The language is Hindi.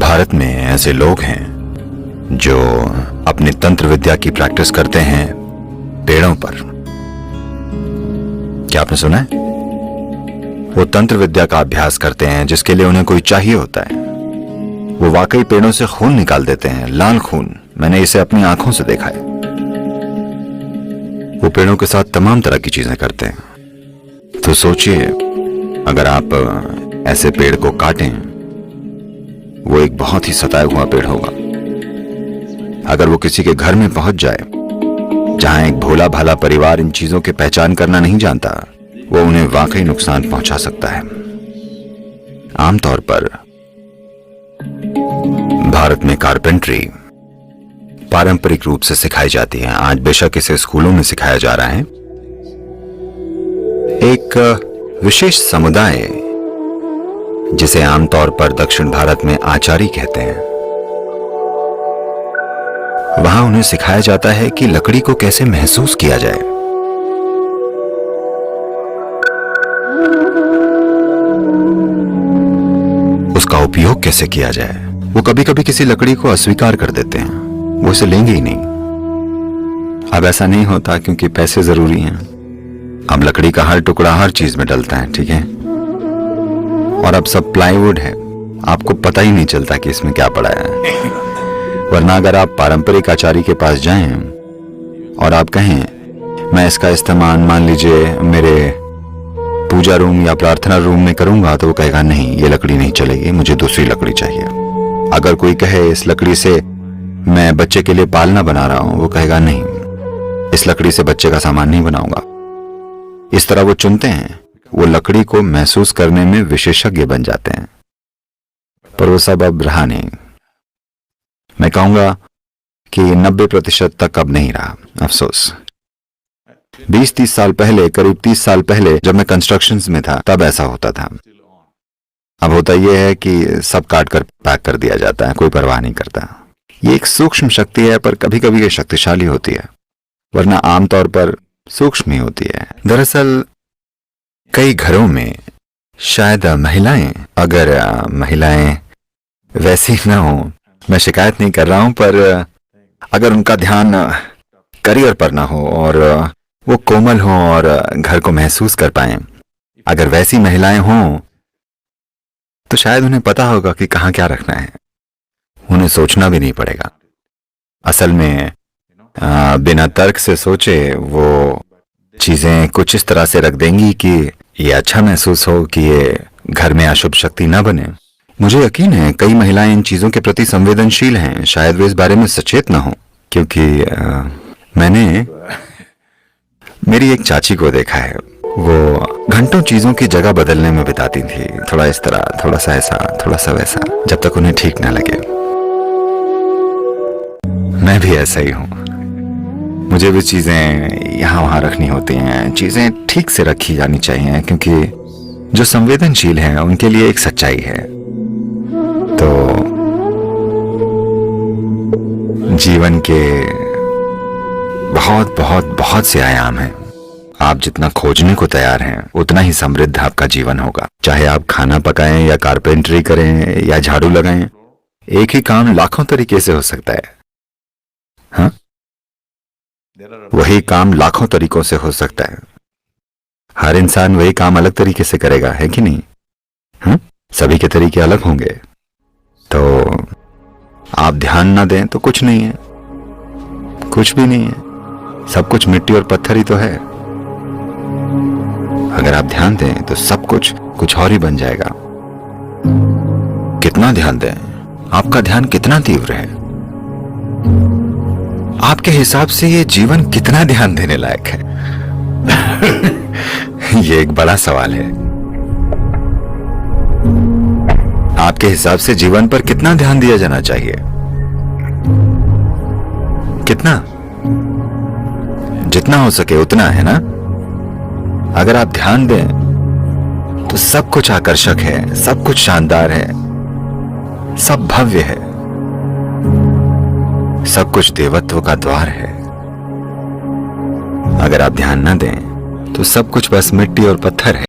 भारत में ऐसे लोग हैं जो अपनी तंत्र विद्या की प्रैक्टिस करते हैं पेड़ों पर। क्या आपने सुना है? वो तंत्र विद्या का अभ्यास करते हैं जिसके लिए उन्हें कोई चाहिए होता है। वो वाकई पेड़ों से खून निकाल देते हैं, लाल खून। मैंने इसे अपनी आंखों से देखा है। वो पेड़ों के साथ तमाम तरह की चीजें करते हैं। तो सोचिए, अगर आप ऐसे पेड़ को काटें, वो एक बहुत ही सताया हुआ पेड़ होगा। अगर वो किसी के घर में पहुंच जाए जहां एक भोला भाला परिवार इन चीजों की पहचान करना नहीं जानता, वो उन्हें वाकई नुकसान पहुंचा सकता है। आमतौर पर भारत में कारपेंट्री पारंपरिक रूप से सिखाई जाती है। आज बेशक इसे स्कूलों में सिखाया जा रहा है। एक विशेष समुदाय जिसे आमतौर पर दक्षिण भारत में आचारी कहते हैं, वहां उन्हें सिखाया जाता है कि लकड़ी को कैसे महसूस किया जाए। उसका उपयोग कैसे किया जाए। वो कभी कभी किसी लकड़ी को अस्वीकार कर देते हैं, वो इसे लेंगे ही नहीं। अब ऐसा नहीं होता क्योंकि पैसे जरूरी हैं। अब लकड़ी का हर टुकड़ा हर चीज में डलता है, ठीक है। और अब सब प्लाईवुड है, आपको पता ही नहीं चलता कि इसमें क्या पड़ा है। वरना अगर आप पारंपरिक आचारी के पास जाएं और आप कहें मैं इसका इस्तेमाल मान लीजिए मेरे पूजा रूम या प्रार्थना रूम में करूंगा, तो वो कहेगा नहीं, ये लकड़ी नहीं चलेगी, मुझे दूसरी लकड़ी चाहिए। अगर कोई कहे इस लकड़ी से मैं बच्चे के लिए पालना बना रहा हूं, वो कहेगा नहीं, इस लकड़ी से बच्चे का सामान नहीं बनाऊंगा। इस तरह वो चुनते हैं। वो लकड़ी को महसूस करने में विशेषज्ञ बन जाते हैं। पर वो सब अब रहा नहीं। मैं कहूंगा कि 90% तक अब नहीं रहा, अफसोस। 20-30 साल पहले, करीब 30 साल पहले जब मैं कंस्ट्रक्शंस में था, तब ऐसा होता था। अब होता यह है कि सब काट कर पैक कर दिया जाता है, कोई परवाह नहीं करता। ये एक सूक्ष्म शक्ति है, पर कभी कभी ये शक्तिशाली होती है, वरना आमतौर पर सूक्ष्म ही होती है। दरअसल कई घरों में शायद महिलाएं, अगर महिलाएं वैसी ना हो, मैं शिकायत नहीं कर रहा हूं, पर अगर उनका ध्यान करियर पर ना हो और वो कोमल हो और घर को महसूस कर पाएं, अगर वैसी महिलाएं हों तो शायद उन्हें पता होगा कि कहां क्या रखना है। उन्हें सोचना भी नहीं पड़ेगा। असल में बिना तर्क से सोचे वो चीजें कुछ इस तरह से रख देंगी कि ये अच्छा महसूस हो, कि ये घर में अशुभ शक्ति ना बने। मुझे यकीन है कई महिलाएं इन चीजों के प्रति संवेदनशील हैं। शायद वे इस बारे में सचेत ना हो, क्योंकि मैंने मेरी एक चाची को देखा है। वो घंटों चीजों की जगह बदलने में बिताती थी, थोड़ा इस तरह, थोड़ा सा ऐसा, थोड़ा सा वैसा, जब तक उन्हें ठीक ना लगे। मैं भी ऐसा ही हूं। मुझे भी चीजें यहां वहां रखनी होती हैं। चीजें ठीक से रखी जानी चाहिए, क्योंकि जो संवेदनशील हैं उनके लिए एक सच्चाई है। तो जीवन के बहुत बहुत बहुत से आयाम हैं। आप जितना खोजने को तैयार हैं, उतना ही समृद्ध आपका जीवन होगा। चाहे आप खाना पकाएं या कारपेंटरी करें या झाड़ू लगाएं, एक ही काम लाखों तरीके से हो सकता है। हाँ, वही काम लाखों तरीकों से हो सकता है। हर इंसान वही काम अलग तरीके से करेगा, है कि नहीं? हाँ, सभी के तरीके अलग होंगे। तो आप ध्यान ना दें तो कुछ नहीं है, कुछ भी नहीं है। सब कुछ मिट्टी और पत्थर ही तो है। अगर आप ध्यान दें तो सब कुछ कुछ और ही बन जाएगा। कितना ध्यान दें? आपका ध्यान कितना तीव्र है? आपके हिसाब से ये जीवन कितना ध्यान देने लायक है? ये एक बड़ा सवाल है। आपके हिसाब से जीवन पर कितना ध्यान दिया जाना चाहिए? कितना? जितना हो सके उतना, है ना? अगर आप ध्यान दें तो सब कुछ आकर्षक है, सब कुछ शानदार है, सब भव्य है, सब कुछ देवत्व का द्वार है। अगर आप ध्यान न दें तो सब कुछ बस मिट्टी और पत्थर